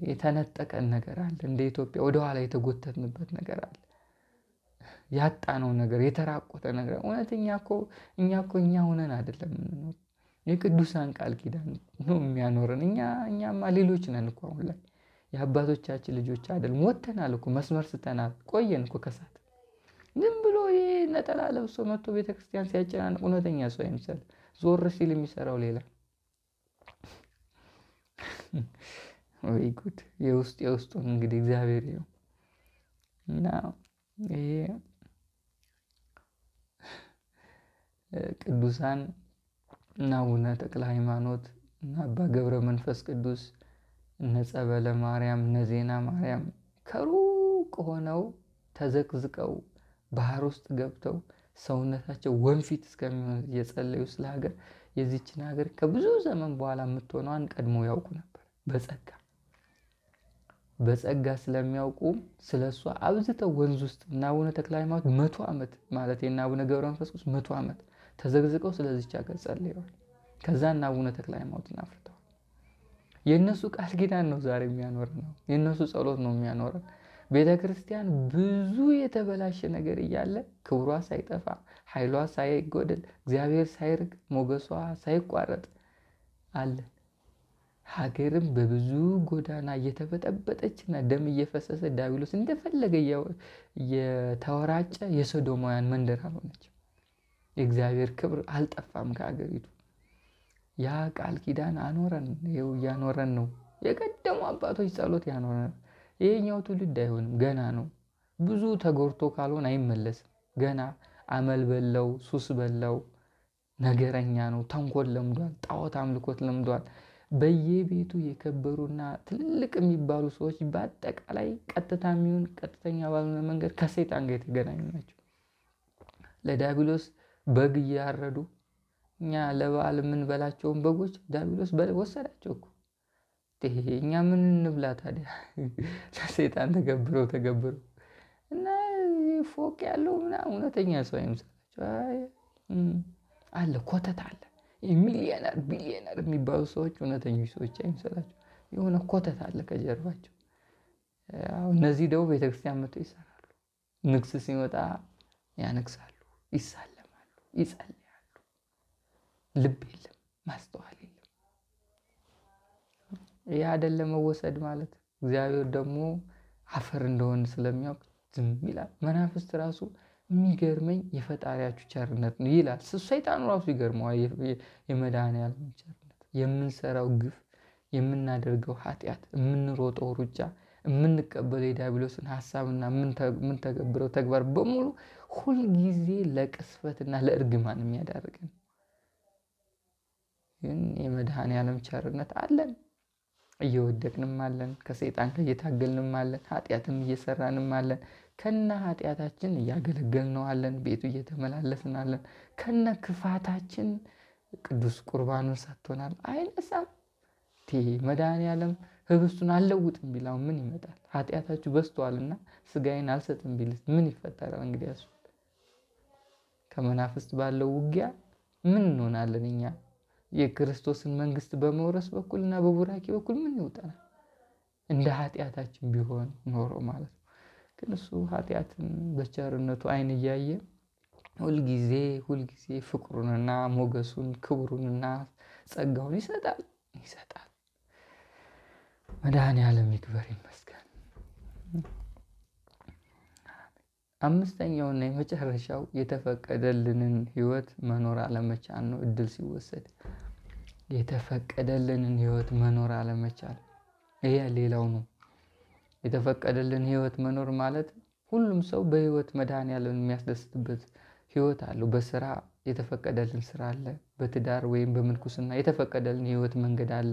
Speaker 1: የተነጠቀን ነገር አለ። እንደ ኢትዮጵያ ወደኋላ የተጎተትንበት ነገር አለ። ያጣነው ነገር የተራቆተ ነገር እውነተኛ እኛ ሆነን አይደለም የምንኖር። የቅዱሳን ቃል ኪዳን ነው የሚያኖረን። እኛማ ሌሎች ነን እኮ አሁን ላይ የአባቶቻችን ልጆች አይደለም። ወጥተናል እኮ መስመር ስተናል። ቆየን እኮ ከሳት ዝም ብሎ ይሄ ነጠላ ለብሶ መጥቶ ቤተክርስቲያን ሲያጨናንቅ እውነተኛ ሰው አይምሰል። ዞር ሲል የሚሰራው ሌላ። ወይ ጉድ! የውስጡን እንግዲህ እግዚአብሔር ይኸው እና ይሄ ቅዱሳን እና አቡነ ተክለ ሃይማኖት እና አባ ገብረ መንፈስ ቅዱስ እነ ጸበለ ማርያም እነ ዜና ማርያም ከሩቅ ሆነው ተዘቅዝቀው ባህር ውስጥ ገብተው ሰውነታቸው ወንፊት እስከሚሆን እየጸለዩ ስለ ሀገር የዚችን ሀገር ከብዙ ዘመን በኋላ የምትሆነዋን ቀድሞ ያውቁ ነበር። በጸጋ ስለሚያውቁ ስለሷ አብዝተው ወንዝ ውስጥ እና አቡነ ተክለ ሃይማኖት 100 ዓመት ማለት እና አቡነ ገብረ መንፈስ ቅዱስ 100 ዓመት ተዘግዝቀው ስለዚች ሀገር ጸልየዋል። ከዛ እና አቡነ ተክለ ሃይማኖትን አፍርተዋል። የእነሱ ቃል ኪዳን ነው ዛሬ የሚያኖረን ነው። የእነሱ ጸሎት ነው የሚያኖረን። ቤተክርስቲያን ብዙ የተበላሸ ነገር እያለ ክብሯ ሳይጠፋ ኃይሏ ሳይጎድል እግዚአብሔር ሳይርቅ ሞገሷ ሳይቋረጥ አለ። ሀገርም በብዙ ጎዳና እየተበጠበጠችና ደም እየፈሰሰ ዲያብሎስ እንደፈለገ የተወራጨ የሶዶማውያን መንደር አልሆነችም። የእግዚአብሔር ክብር አልጠፋም ከሀገሪቱ። ያ ቃል ኪዳን አኖረን፣ ይኸው እያኖረን ነው። የቀደሙ አባቶች ጸሎት ያኖረን። ይሄኛው ትውልድ አይሆንም፣ ገና ነው። ብዙ ተጎርቶ ካልሆነ አይመለስም። ገና አመል በለው፣ ሱስ በለው፣ ነገረኛ ነው፣ ተንኮል ለምዷል፣ ጣዖት አምልኮት ለምዷል። በየቤቱ የከበሩና ትልልቅ የሚባሉ ሰዎች በአጠቃላይ ቀጥታ የሚሆን ቀጥተኛ ባልሆነ መንገድ ከሰይጣን ጋር የተገናኙ ናቸው። ለዲያብሎስ በግ እያረዱ እኛ ለበዓል የምንበላቸውን በጎች ዲያብሎስ ወሰዳቸው እኮ። እኛ ምን እንብላ ታዲያ? ለሰይጣን ተገብረው እና ፎቅ ያለው ምናምን እውነተኛ ሰው አይመስላቸው አለ። ኮተት አለ። ሚሊዮነር ቢሊዮነር የሚባሉ ሰዎች እውነተኞች ሰዎች አይመስላቸው። የሆነ ኮተት አለ ከጀርባቸው። እነዚህ ደግሞ ቤተክርስቲያን መጥተው ይሰራሉ። ንግስ ሲመጣ ያነግሳሉ፣ ይሳለማሉ፣ ይጸልያሉ። ልብ የለም፣ ማስተዋል የለም። ይህ አይደለም መወሰድ ማለት። እግዚአብሔር ደግሞ አፈር እንደሆነ ስለሚያውቅ ዝም ይላል። መናፍስት ራሱ የሚገርመኝ የፈጣሪያችሁ ቸርነት ነው ይላል። ሰይጣኑ ራሱ ይገርመዋል የመድኃኔዓለም ቸርነት። የምንሰራው ግፍ፣ የምናደርገው ኃጢአት፣ የምንሮጠው ሩጫ፣ የምንቀበለው የዲያብሎስን ሀሳብና የምንተገብረው ተግባር በሙሉ ሁልጊዜ ለቅስፈትና ለእርግማን የሚያዳርገን። ግን የመድኃኔዓለም ቸርነት አለን። እየወደቅንም አለን፣ ከሰይጣን ጋር እየታገልንም አለን፣ ኃጢአትም እየሰራንም አለን። ከነ ኃጢአታችን እያገለገልነው አለን፣ ቤቱ እየተመላለስን አለን። ከነ ክፋታችን ቅዱስ ቁርባኑን ሰጥቶናል፣ አይነሳም። መድኃኔዓለም ህብስቱን አልለውጥም ቢላው ምን ይመጣል? ኃጢአታችሁ በዝቷልና ስጋዬን አልሰጥም ቢልስ ምን ይፈጠራል? እንግዲህ ያሱ ከመናፍስት ባለው ውጊያ ምን እንሆናለን እኛ? የክርስቶስን መንግስት በመውረስ በኩልና በቡራኪ በኩል ምን ይውጠናል? እንደ ኃጢአታችን ቢሆን ኖሮ ማለት ነው። ግን እሱ ኃጢአትን በቸርነቱ አይን እያየ ሁልጊዜ ፍቅሩንና ሞገሱን ክብሩንና ጸጋውን ይሰጣል። መድኃኔዓለም ይክበር ይመስገን። አምስተኛውና የመጨረሻው የተፈቀደልንን ህይወት መኖር አለመቻል ነው። እድል ሲወሰድ የተፈቀደልንን ህይወት መኖር አለመቻል ይሄ ሌላው ነው። የተፈቀደልን ህይወት መኖር ማለት ሁሉም ሰው በህይወት መድኃኒዓለም የሚያስደስትበት ህይወት አለው። በስራ የተፈቀደልን ስራ አለ። በትዳር ወይም በምንኩስና የተፈቀደልን ህይወት መንገድ አለ።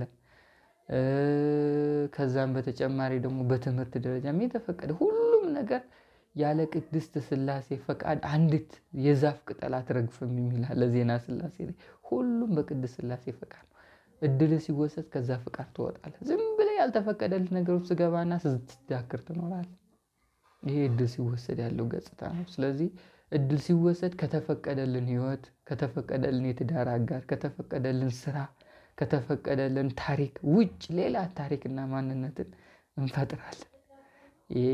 Speaker 1: ከዛም በተጨማሪ ደግሞ በትምህርት ደረጃም የተፈቀደ ሁሉም ነገር ያለ ቅድስት ሥላሴ ፈቃድ አንዲት የዛፍ ቅጠል አትረግፍም የሚል አለ ዜና ሥላሴ ላይ። ሁሉም በቅድስት ሥላሴ ፈቃድ ነው። እድል ሲወሰድ ከዛ ፈቃድ ትወጣለህ። ዝም ብለህ ያልተፈቀደልህ ነገሮች ስገባና ስትዳክር ትኖራለህ። ይሄ እድል ሲወሰድ ያለው ገጽታ ነው። ስለዚህ እድል ሲወሰድ ከተፈቀደልን ህይወት፣ ከተፈቀደልን የትዳር አጋር፣ ከተፈቀደልን ስራ፣ ከተፈቀደልን ታሪክ ውጭ ሌላ ታሪክና ማንነትን እንፈጥራለን። ይሄ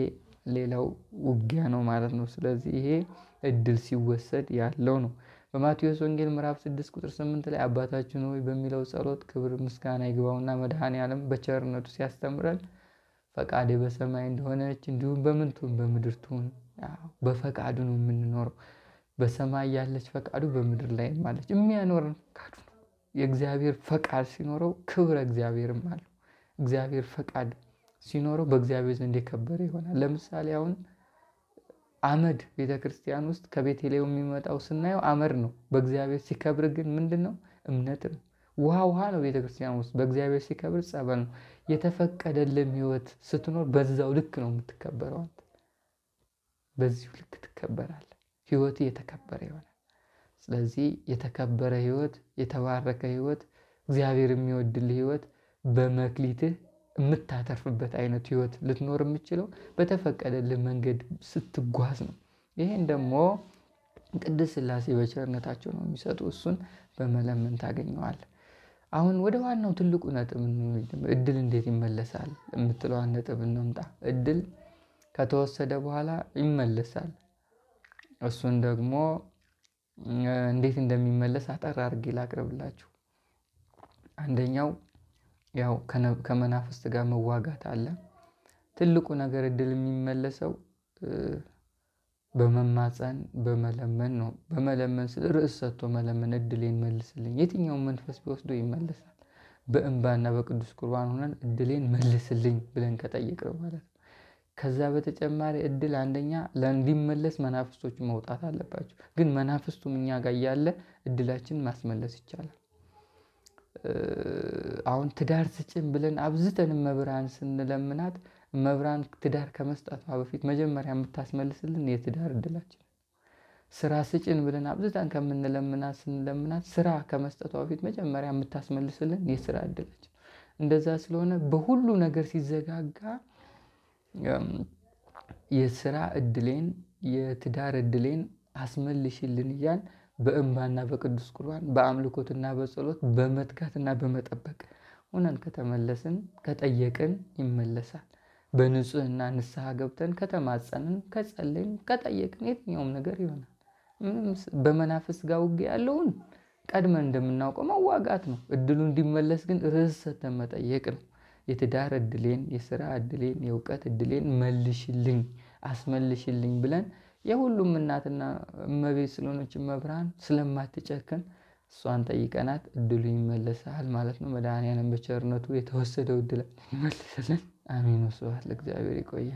Speaker 1: ሌላው ውጊያ ነው ማለት ነው። ስለዚህ ይሄ እድል ሲወሰድ ያለው ነው። በማቴዎስ ወንጌል ምዕራፍ 6 ቁጥር 8 ላይ አባታችን ሆይ በሚለው ጸሎት ክብር ምስጋና ይግባውና መድኃኒዓለም በቸርነቱ ሲያስተምረን ፈቃዴ በሰማይ እንደሆነች እንዲሁም በምን ትሁን በምድር ትሁን። በፈቃዱ ነው የምንኖረው። በሰማይ ያለች ፈቃዱ በምድር ላይ ማለች። የሚያኖረን ፈቃዱ ነው። የእግዚአብሔር ፈቃድ ሲኖረው ክብረ እግዚአብሔርም አለው። እግዚአብሔር ፈቃድ ሲኖረው በእግዚአብሔር ዘንድ የከበረ ይሆናል። ለምሳሌ አሁን አመድ ቤተክርስቲያን ውስጥ ከቤተልሔም የሚመጣው ስናየው አመድ ነው። በእግዚአብሔር ሲከብር ግን ምንድነው? እምነት ነው። ውሃ ነው። ቤተክርስቲያን ውስጥ በእግዚአብሔር ሲከብር ጸበል ነው። የተፈቀደልን ህይወት ስትኖር በዛው ልክ ነው የምትከበረው። አንተ በዚሁ ልክ ትከበራለህ። ህይወት የተከበረ ይሆናል። ስለዚህ የተከበረ ህይወት፣ የተባረከ ህይወት፣ እግዚአብሔር የሚወድልህ ህይወት በመክሊትህ የምታተርፍበት አይነት ህይወት ልትኖር የምችለው በተፈቀደልህ መንገድ ስትጓዝ ነው። ይሄን ደግሞ ቅድስት ሥላሴ በቸርነታቸው ነው የሚሰጡ። እሱን በመለመን ታገኘዋለህ። አሁን ወደ ዋናው ትልቁ ነጥብ እድል እንዴት ይመለሳል የምትለው ነጥብ እንምጣ። እድል ከተወሰደ በኋላ ይመለሳል። እሱን ደግሞ እንዴት እንደሚመለስ አጠር አድርጌ ላቅርብላችሁ። አንደኛው ያው ከመናፍስት ጋር መዋጋት አለ። ትልቁ ነገር እድል የሚመለሰው በመማፀን በመለመን ነው። በመለመን ስለ ርዕስ ሰጥቶ መለመን እድሌን መልስልኝ። የትኛውም መንፈስ ቢወስዶ ይመለሳል። በእንባና በቅዱስ ቁርባን ሆነን እድሌን መልስልኝ ብለን ከጠየቅነው ማለት ነው። ከዛ በተጨማሪ እድል አንደኛ ለእንዲመለስ መናፍስቶቹ መውጣት አለባቸው። ግን መናፍስቱም እኛ ጋር ያለ እድላችን ማስመለስ ይቻላል። አሁን ትዳር ስጭን ብለን አብዝተን መብራን ስንለምናት መብራን ትዳር ከመስጠቷ በፊት መጀመሪያ የምታስመልስልን የትዳር እድላችን። ስራ ስጭን ብለን አብዝተን ስንለምናት ስራ ከመስጠቷ በፊት መጀመሪያ የምታስመልስልን የስራ እድላችን። እንደዛ ስለሆነ በሁሉ ነገር ሲዘጋጋ የስራ እድሌን፣ የትዳር እድሌን አስመልሽልን እያል በእንባና በቅዱስ ቁርባን በአምልኮትና በጸሎት በመትጋትና በመጠበቅ ሆነን ከተመለስን ከጠየቅን ይመለሳል። በንጽህና ንስሐ ገብተን ከተማጸንን ከጸለይን ከጠየቅን የትኛውም ነገር ይሆናል። በመናፍስ ጋር ውጊያ ያለውን ቀድመን እንደምናውቀው መዋጋት ነው። እድሉ እንዲመለስ ግን ርዕስ ሰጥተን መጠየቅ ነው። የትዳር እድሌን፣ የሥራ እድሌን፣ የእውቀት እድሌን መልሽልኝ፣ አስመልሽልኝ ብለን የሁሉም እናትና እመቤት ስለሆነች መብራን ስለማትጨክን እሷን ጠይቀናት እድሉ ይመለሳል ማለት ነው። መድኃኒዓለም በቸርነቱ የተወሰደው እድል ይመልስልን። አሜን። ወስብሐት ለእግዚአብሔር። ይቆያል።